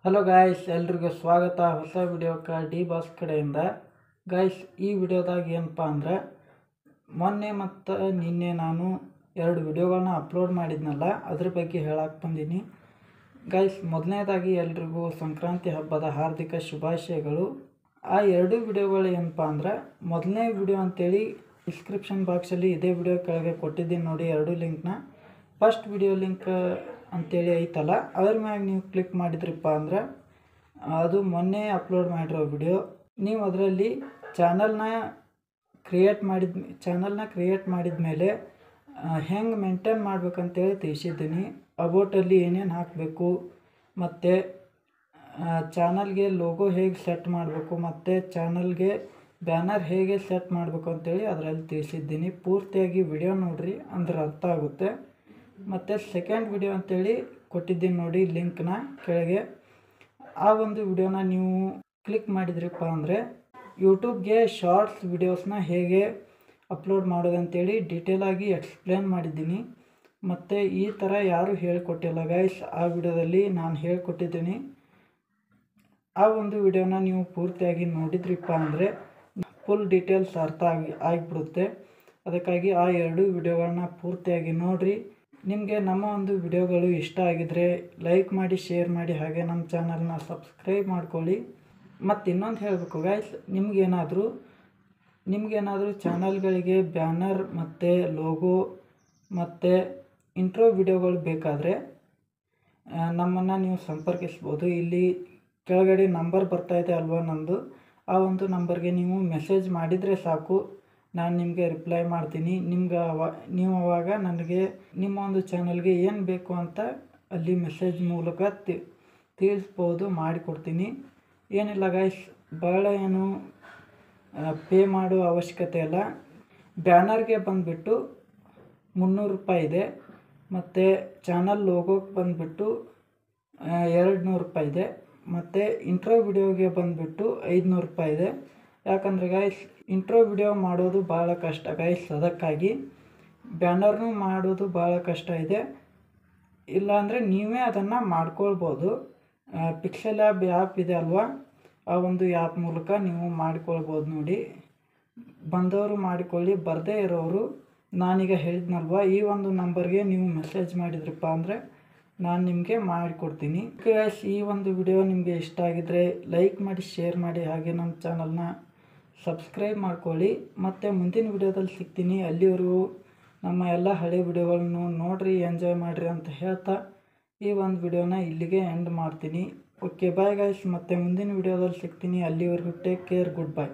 Hello guys, ಎಲ್ರಿಗೂ ಸ್ವಾಗತ ಹೊಸ ವಿಡಿಯೋಕ್ಕೆ ಡಿ ಬಾಸ್ ಕಡೆಯಿಂದ. ಗಾಯ್ಸ್, ಈ ವಿಡಿಯೋದಾಗ ಏನಪ್ಪ ಅಂದ್ರೆ ಮೊನ್ನೆ ಮತ್ತು ನಿನ್ನೆ ನಾನು 2 ವಿಡಿಯೋಗಳನ್ನ ಅಪ್ಲೋಡ್ ಮಾಡಿದ್ನಲ್ಲ, ಅದ್ರ ಬಗ್ಗೆ ಹೇಳಕ್ಕೆ ಬಂದೀನಿ. ಗಾಯ್ಸ್, ಮೊದಲನೇದಾಗಿ ಎಲ್ರಿಗೂ ಸಂಕ್ರಾಂತಿ ಹಬ್ಬದ ಹಾರ್ದಿಕ ಶುಭಾಶಯಗಳು. ಆ 2 ವಿಡಿಯೋಗಳು ಏನಪ್ಪ ಅಂದ್ರೆ, ಮೊದಲನೇ ವಿಡಿಯೋ ಅಂತೇಳಿ ಡಿಸ್ಕ್ರಿಪ್ಷನ್ ಬಾಕ್ಸಲ್ಲಿ ಇದೇ ವಿಡಿಯೋ ಕೆಳಗೆ ಕೊಟ್ಟಿದ್ದೀನಿ ನೋಡಿ 2 ಲಿಂಕ್ನ. ಫಸ್ಟ್ ವಿಡಿಯೋ ಲಿಂಕ್ ಅಂತೇಳಿ ಐತಲ್ಲ, ಅದ್ರ ಮ್ಯಾಗ ನೀವು ಕ್ಲಿಕ್ ಮಾಡಿದ್ರಪ್ಪ ಅಂದ್ರೆ ಅದು ಮೊನ್ನೆ ಅಪ್ಲೋಡ್ ಮಾಡಿರೋ ವಿಡಿಯೋ. ನೀವು ಅದರಲ್ಲಿ ಚಾನಲ್ನ ಕ್ರಿಯೇಟ್ ಮಾಡಿದ ಮೇಲೆ ಹೆಂಗೆ ಮೇಂಟೈನ್ ಮಾಡ್ಬೇಕಂತೇಳಿ ತಿಳಿಸಿದ್ದೀನಿ. ಅಬೌಟಲ್ಲಿ ಏನೇನು ಹಾಕಬೇಕು, ಮತ್ತು ಚಾನಲ್ಗೆ ಲೋಗೋ ಹೇಗೆ ಸೆಟ್ ಮಾಡಬೇಕು, ಮತ್ತು ಚಾನಲ್ಗೆ ಬ್ಯಾನರ್ ಹೇಗೆ ಸೆಟ್ ಮಾಡಬೇಕು ಅಂತೇಳಿ ಅದರಲ್ಲಿ ತಿಳಿಸಿದ್ದೀನಿ. ಪೂರ್ತಿಯಾಗಿ ವಿಡಿಯೋ ನೋಡಿರಿ, ಅಂದ್ರೆ ಅರ್ಥ ಆಗುತ್ತೆ. ಮತ್ತು ಸೆಕೆಂಡ್ ವಿಡಿಯೋ ಅಂತೇಳಿ ಕೊಟ್ಟಿದ್ದೀನಿ ನೋಡಿ ಲಿಂಕ್ನ ಕೆಳಗೆ. ಆ ಒಂದು ವಿಡಿಯೋನ ನೀವು ಕ್ಲಿಕ್ ಮಾಡಿದ್ರಪ್ಪ ಅಂದರೆ ಯೂಟ್ಯೂಬ್ಗೆ ಶಾರ್ಟ್ಸ್ ವಿಡಿಯೋಸ್ನ ಹೇಗೆ ಅಪ್ಲೋಡ್ ಮಾಡೋದಂತೇಳಿ ಡೀಟೇಲಾಗಿ ಎಕ್ಸ್ಪ್ಲೇನ್ ಮಾಡಿದ್ದೀನಿ. ಮತ್ತು ಈ ಥರ ಯಾರೂ ಹೇಳ್ಕೊಟ್ಟಿಲ್ಲ ಗೈಸ್, ಆ ವಿಡಿಯೋದಲ್ಲಿ ನಾನು ಹೇಳ್ಕೊಟ್ಟಿದ್ದೀನಿ. ಆ ಒಂದು ವಿಡಿಯೋನ ನೀವು ಪೂರ್ತಿಯಾಗಿ ನೋಡಿದ್ರಪ್ಪ ಅಂದರೆ ಫುಲ್ ಡೀಟೇಲ್ಸ್ ಅರ್ಥ ಆಗಿಬಿಡುತ್ತೆ. ಅದಕ್ಕಾಗಿ ಆ 2 ವಿಡಿಯೋಗಳನ್ನ ಪೂರ್ತಿಯಾಗಿ ನೋಡಿರಿ. ನಿಮಗೆ ನಮ್ಮ ಒಂದು ವಿಡಿಯೋಗಳು ಇಷ್ಟ ಆಗಿದರೆ ಲೈಕ್ ಮಾಡಿ, ಶೇರ್ ಮಾಡಿ, ಹಾಗೆ ನಮ್ಮ ಚಾನಲ್ನ ಸಬ್ಸ್ಕ್ರೈಬ್ ಮಾಡ್ಕೊಳ್ಳಿ. ಮತ್ತು ಇನ್ನೊಂದು ಹೇಳಬೇಕು ಗೈಸ್, ನಿಮಗೇನಾದರೂ ಚಾನಲ್ಗಳಿಗೆ ಬ್ಯಾನರ್ ಮತ್ತು ಲೋಗೋ ಮತ್ತು ಇಂಟ್ರೋ ವಿಡಿಯೋಗಳು ಬೇಕಾದರೆ ನಮ್ಮನ್ನು ನೀವು ಸಂಪರ್ಕಿಸ್ಬೋದು. ಇಲ್ಲಿ ಕೆಳಗಡೆ ನಂಬರ್ ಬರ್ತಾಯಿದೆ ಅಲ್ವಾ ನಮ್ಮದು, ಆ ಒಂದು ನಂಬರ್ಗೆ ನೀವು ಮೆಸೇಜ್ ಮಾಡಿದರೆ ಸಾಕು, ನಾನು ನಿಮಗೆ ರಿಪ್ಲೈ ಮಾಡ್ತೀನಿ. ನೀವು ಅವಾಗ ನನಗೆ ನಿಮ್ಮ ಒಂದು ಚಾನಲ್ಗೆ ಏನು ಬೇಕು ಅಂತ ಅಲ್ಲಿ ಮೆಸೇಜ್ ಮೂಲಕ ತಿಳಿಸ್ಬೋದು, ಮಾಡಿಕೊಡ್ತೀನಿ. ಏನಿಲ್ಲ ಗೈಸ್, ಭಾಳ ಏನು ಪೇ ಮಾಡೋ ಅವಶ್ಯಕತೆ ಇಲ್ಲ. ಬ್ಯಾನರ್ಗೆ ಬಂದುಬಿಟ್ಟು 300 ರೂಪಾಯಿ ಇದೆ, ಮತ್ತು ಚಾನಲ್ ಲೋಗೋಕ್ಕೆ ಬಂದುಬಿಟ್ಟು 200 ರೂಪಾಯಿ ಇದೆ, ಮತ್ತು ಇಂಟ್ರೋ ವಿಡಿಯೋಗೆ ಬಂದುಬಿಟ್ಟು 500 ರೂಪಾಯಿ ಇದೆ. ಯಾಕಂದರೆ ಗೈಸ್, ಇಂಟ್ರೋ ವಿಡಿಯೋ ಮಾಡೋದು ಭಾಳ ಕಷ್ಟ ಗೈಸ್, ಅದಕ್ಕಾಗಿ ಬ್ಯಾನರ್ನು ಮಾಡೋದು ಭಾಳ ಕಷ್ಟ ಇದೆ. ಇಲ್ಲಾಂದರೆ ನೀವೇ ಅದನ್ನು ಮಾಡ್ಕೊಳ್ಬೋದು. ಪಿಕ್ಸೆಲ್ ಆ್ಯಪ್ ಇದೆ ಅಲ್ವಾ, ಆ ಒಂದು ಆ್ಯಪ್ ಮೂಲಕ ನೀವು ಮಾಡ್ಕೊಳ್ಬೋದು ನೋಡಿ. ಬಂದವರು ಮಾಡಿಕೊಳ್ಳಿ, ಬರದೇ ಇರೋರು ನಾನೀಗ ಹೇಳಿದ್ನಲ್ವ ಈ ಒಂದು ನಂಬರ್ಗೆ ನೀವು ಮೆಸೇಜ್ ಮಾಡಿದ್ರಪ್ಪ ಅಂದರೆ ನಾನು ನಿಮಗೆ ಮಾಡಿಕೊಡ್ತೀನಿ. ಗೈಸ್, ಈ ಒಂದು ವಿಡಿಯೋ ನಿಮಗೆ ಇಷ್ಟ ಆಗಿದ್ದರೆ ಲೈಕ್ ಮಾಡಿ, ಶೇರ್ ಮಾಡಿ, ಹಾಗೆ ನಮ್ಮ ಚಾನಲ್ನ ಸಬ್ಸ್ಕ್ರೈಬ್ ಮಾಡ್ಕೊಳ್ಳಿ. ಮತ್ತು ಮುಂದಿನ ವಿಡಿಯೋದಲ್ಲಿ ಸಿಗ್ತೀನಿ. ಅಲ್ಲಿವರೆಗೂ ನಮ್ಮ ಎಲ್ಲ ಹಳೆ ವಿಡಿಯೋಗಳನ್ನು ನೋಡಿರಿ, ಎಂಜಾಯ್ ಮಾಡಿರಿ ಅಂತ ಹೇಳ್ತಾ ಈ ಒಂದು ವಿಡಿಯೋನ ಇಲ್ಲಿಗೆ ಎಂಡ್ ಮಾಡ್ತೀನಿ. ಓಕೆ, ಬಾಯ್ ಗೈಸ್, ಮತ್ತು ಮುಂದಿನ ವಿಡಿಯೋದಲ್ಲಿ ಸಿಗ್ತೀನಿ. ಅಲ್ಲಿವರೆಗೂ ಟೇಕ್ ಕೇರ್, ಗುಡ್ ಬೈ.